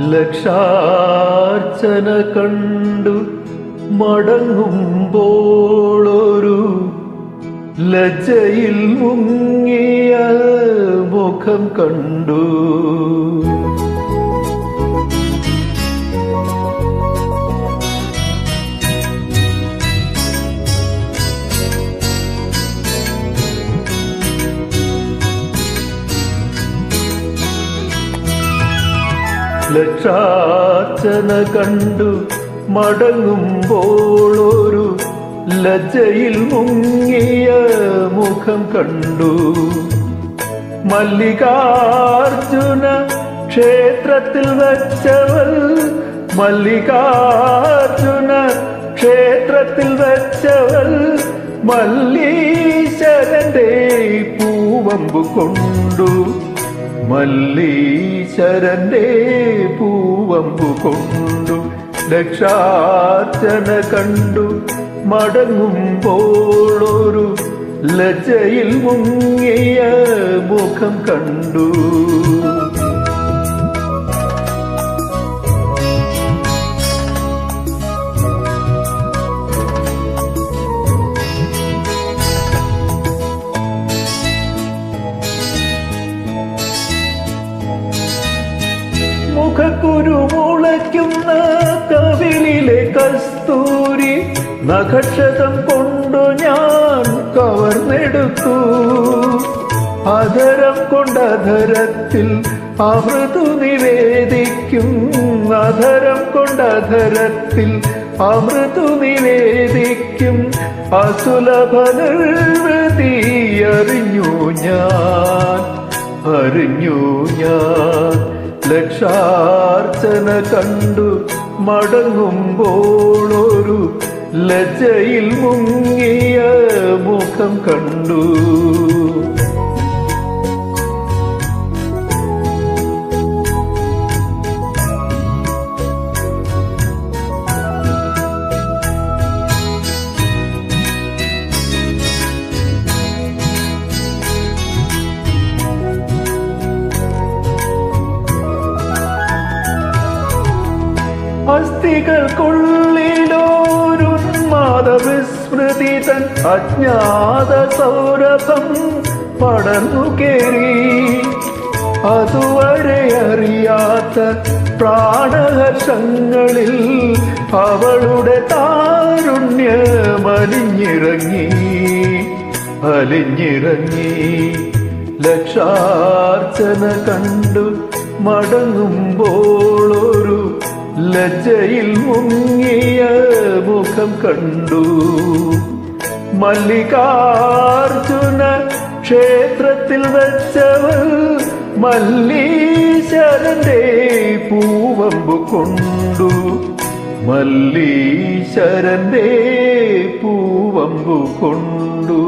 ലക്ഷാർച്ചന കണ്ടു മടങ്ങുമ്പോളൊരു ലജ്ജയിൽ മുങ്ങിയ മുഖം കണ്ടു. ലക്ഷാർച്ചന കണ്ടു മടങ്ങുമ്പോളൊരു ലജ്ജയിൽ മുങ്ങിയ മുഖം കണ്ടു. മല്ലികാർജുന ക്ഷേത്രത്തിൽ വച്ചവൾ, മല്ലികാർജുന ക്ഷേത്രത്തിൽ വച്ചവൾ മല്ലീശ്വരന്റെ പൂവമ്പു കൊണ്ടു, മല്ലീശ്വരന്റെ പൂവമ്പു കൊണ്ടു. ലക്ഷാർച്ചന കണ്ടു മടങ്ങുമ്പോളൊരു ലജ്ജയിൽ മുങ്ങിയ മുഖം കണ്ടു. മുഖക്കുരു മുളയ്ക്കുന്ന കവിളിലെ കസ്തൂരി നഖക്ഷതം കൊണ്ടു ഞാൻ കവർന്നെടുത്തു. അധരം കൊണ്ടധരത്തിൽ അമൃതു നിവേദിക്കും, അധരം കൊണ്ടധരത്തിൽ അമൃതു നിവേദിക്കും. അസുലഭ നിർവൃതി അറിഞ്ഞു ഞാൻ, അറിഞ്ഞു ഞാൻ. ലക്ഷാർച്ചന കണ്ടു മടങ്ങുമ്പോളൊരു ലജ്ജയിൽ മുങ്ങിയ മുഖം കണ്ടു. അസ്ഥികൾക്കുള്ളിലോരുന്മാദ വിസ്മൃതി തൻ അജ്ഞാത സൗരഭം പടർന്നു കേറി. അതുവരെ അറിയാത്ത പ്രാണഹർഷങ്ങളിൽ അവളുടെ താരുണ്യമലിഞ്ഞിറങ്ങി, അലിഞ്ഞിറങ്ങി. ലക്ഷാർച്ചന കണ്ടു മടങ്ങുമ്പോളൊരു ലജ്ജയിൽ മുങ്ങിയ മുഖം കണ്ടു. മല്ലികാർജുന ക്ഷേത്രത്തിൽ വച്ചവൾ മല്ലീശ്വരന്റെ പൂവമ്പു കൊണ്ടു, മല്ലീശ്വരന്റെ പൂവമ്പു കൊണ്ടു.